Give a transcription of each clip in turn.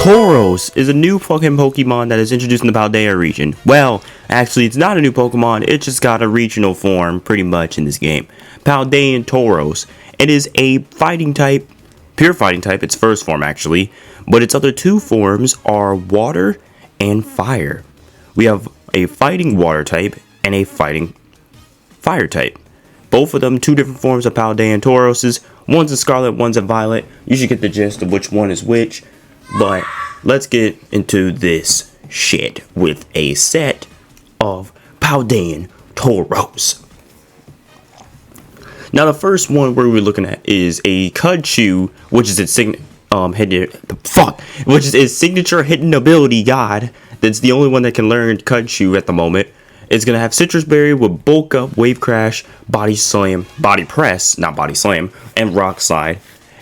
Tauros is a new fucking Pokemon that is introduced in the Paldea region. Well, actually, it's not a new Pokemon, it just got a regional form pretty much in this game. Paldean Tauros. It is a fighting type, pure fighting type, its first form actually, but its other two forms are water and fire. We have a fighting water type and a fighting fire type. Both of them, two different forms of Paldean Tauroses. One's a Scarlet, one's a Violet. You should get the gist of which one is which. But let's get into this shit with a set of Paldean Tauros. Now the first one we're looking at is a Cudchew, which is its signature hidden ability god. That's the only one that can learn Cudchew at the moment. It's gonna have Citrus Berry with Bulk Up, Wave Crash, Body Slam, Body Press, not Body Slam, and Rock Slide.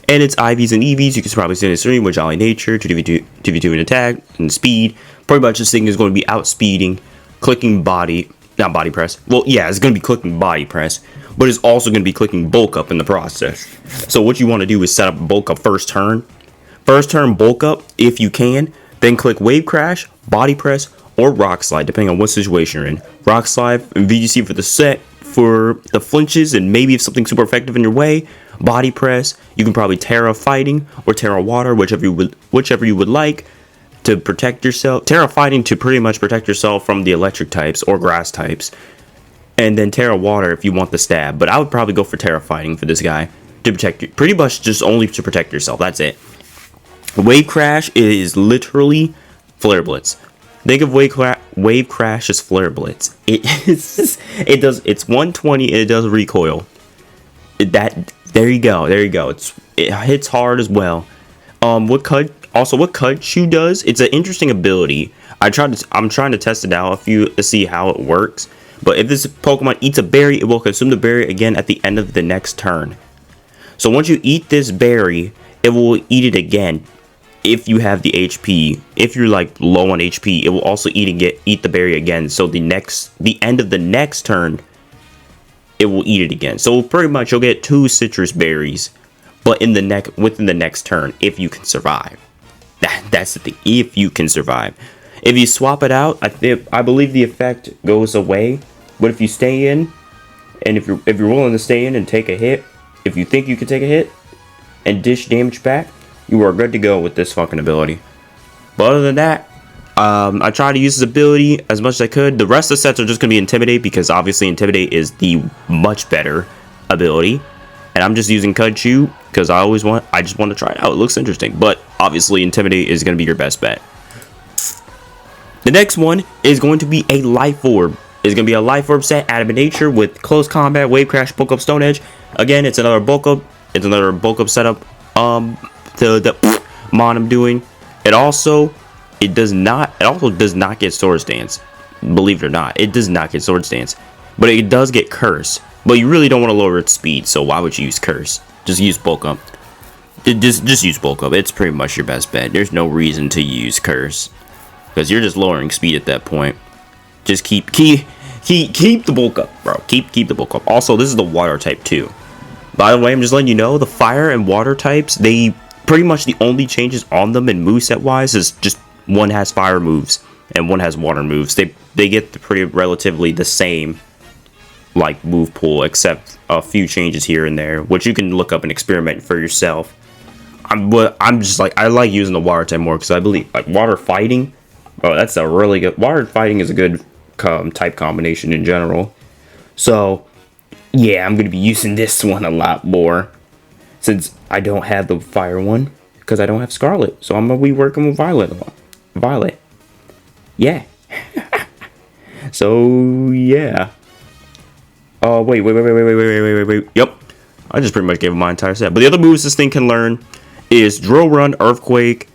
And it's IVs and EVs. You can probably see in the stream with Jolly Nature, 2v2 in attack, and speed. Pretty much this thing is going to be outspeeding, clicking body, not body press. Well, yeah, it's going to be clicking body press, but it's also going to be clicking bulk up in the process. So what you want to do is set up bulk up first turn. First turn bulk up if you can, then click wave crash, body press, or rock slide, depending on what situation you're in. Rock slide and VGC for the set, for the flinches, and maybe if something's super effective in your way. Body press, you can probably Terra Fighting or Terra Water, whichever you would like to protect yourself. Terra Fighting to pretty much protect yourself from the electric types or grass types. And then Terra Water if you want the stab. But I would probably go for Terra Fighting for this guy to protect you. Pretty much just only to protect yourself. That's it. Wave Crash is literally Flare Blitz. Think of Wave Crash as Flare Blitz. It's 120 and it does recoil. There you go. It hits hard as well. What Cudchew does? It's an interesting ability. I'm trying to test it out to see how it works. But if this Pokemon eats a berry, it will consume the berry again at the end of the next turn. So once you eat this berry, it will eat it again. If you have the HP, if you're like low on HP, it will also eat the berry again. So the end of the next turn, it will eat it again. So pretty much you'll get 2 citrus berries, but within the next turn, if you can survive. That's the thing. If you can survive. If you swap it out, I believe the effect goes away. But if you stay in, and if you're willing to stay in and take a hit, if you think you can take a hit and dish damage back, you are good to go with this fucking ability. But other than that, I tried to use this ability as much as I could. The rest of the sets are just going to be Intimidate, because obviously Intimidate is the much better ability. And I'm just using Cudchew because I just want to try it out. It looks interesting. But obviously Intimidate is going to be your best bet. The next one is going to be a Life Orb. It's going to be a Life Orb set, Adamant Nature, with Close Combat, Wave Crash, Bulk Up, Stone Edge. Again, it's another bulk up. It's another bulk up setup. The mon I'm doing. It also does not get Sword Stance. Believe it or not, it does not get Sword Stance, but it does get Curse. But you really don't want to lower its speed, so why would you use Curse? Just use bulk up. Just use bulk up. It's pretty much your best bet. There's no reason to use Curse, because you're just lowering speed at that point. Just keep the bulk up, bro. Keep the bulk up. Also, this is the water type too. By the way, I'm just letting you know, the fire and water types, they pretty much the only changes on them in moveset wise is just one has fire moves and one has water moves. They get pretty relatively the same like move pool, except a few changes here and there, which you can look up and experiment for yourself. I'm just like, I like using the water type more because I believe like water fighting. Oh, that's a really good water fighting is a good type combination in general. So yeah, I'm going to be using this one a lot more since I don't have the fire one because I don't have Scarlet. So I'm going to be working with Violet a lot. Violet. Yeah. So, yeah. Oh, wait. Yep. I just pretty much gave him my entire set. But the other moves this thing can learn is Drill Run, Earthquake,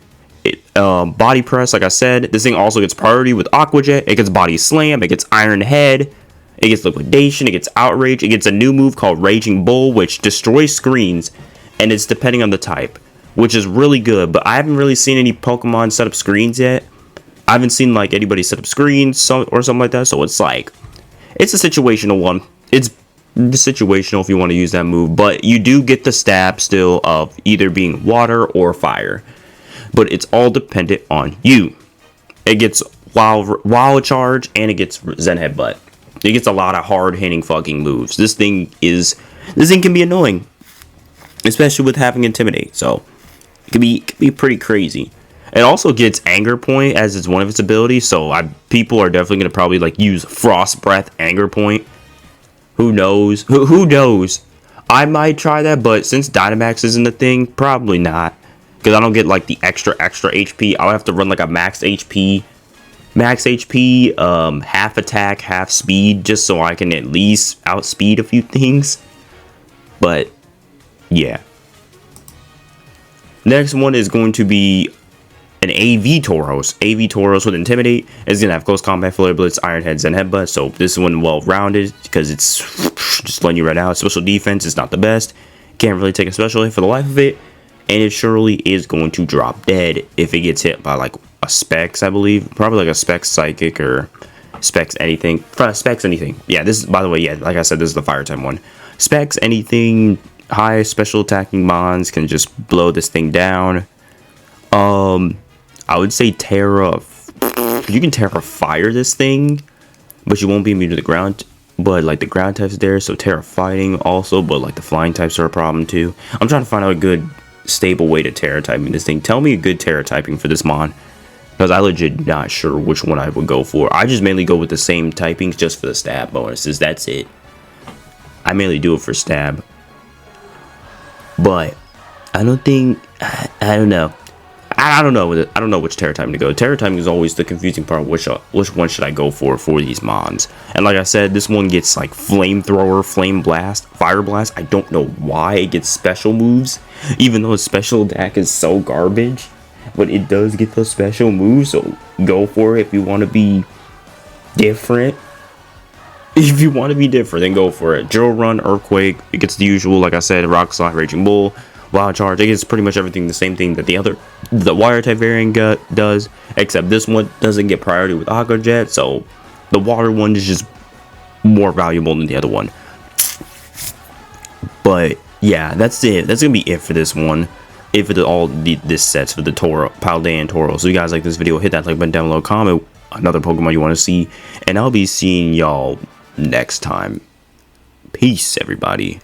Body Press, like I said. This thing also gets priority with Aqua Jet. It gets Body Slam. It gets Iron Head. It gets Liquidation, it gets Outrage, it gets a new move called Raging Bull, which destroys screens, and it's depending on the type, which is really good, but I haven't really seen any Pokemon set up screens yet. I haven't seen, like, anybody set up screens or something like that, so it's like, it's a situational one. It's situational if you want to use that move, but you do get the stab still of either being water or fire. but it's all dependent on you. It gets wild charge, and it gets Zen Headbutt. It gets a lot of hard hitting fucking moves. This thing can be annoying, especially with having Intimidate. So it can be pretty crazy. It also gets Anger Point as it's one of its abilities. So people are definitely gonna probably like use Frost Breath Anger Point. Who knows? Who knows? I might try that, but since Dynamax isn't a thing, probably not. Because I don't get like the extra HP. I'll have to run like a max HP, half attack, half speed, just so I can at least outspeed a few things. But yeah. Next one is going to be an AV Tauros. AV Tauros with Intimidate. It's going to have Close Combat, Flare Blitz, Iron Heads, and Headbutt. So this one well-rounded because it's just letting you right out. Special defense is not the best. Can't really take a special hit for the life of it. And it surely is going to drop dead if it gets hit by like a Specs, I believe. Probably like a Specs Psychic or Specs anything. Specs anything. Yeah, this is, by the way, yeah, like I said, this is the Fire type one. Specs anything. High special attacking mons can just blow this thing down. I would say Terra. You can Terra Fire this thing, but you won't be immune to the ground. But like the ground type's there, so Terra Fighting also. But like the flying types are a problem too. I'm trying to find out a good stable way to Terra typing this thing. Tell me a good Terra typing for this mon, because I legit not sure which one I would go for. I just mainly go with the same typings just for the stab bonuses. That's it. I mainly do it for stab. But I don't think I don't know. I don't know. I don't know which Terra typing to go. Terra typing is always the confusing part. Which one should I go for these mons? And like I said, this one gets like Flamethrower, Flame Blast, Fire Blast. I don't know why it gets special moves, even though its special attack is so garbage. But it does get those special moves, so go for it if you want to be different. If you want to be different, then go for it. Drill Run, Earthquake, it gets the usual, like I said, Rock Slide, Raging Bull, Wild Charge. It gets pretty much everything, the same thing that the Water type variant does, except this one doesn't get priority with Aqua Jet, so the Water one is just more valuable than the other one. But yeah, that's it. That's gonna be it for this one. If it all this sets for the Paldean Tauros. So you guys like this video, hit that like button down below, comment another Pokemon you want to see, and I'll be seeing y'all next time. Peace, everybody.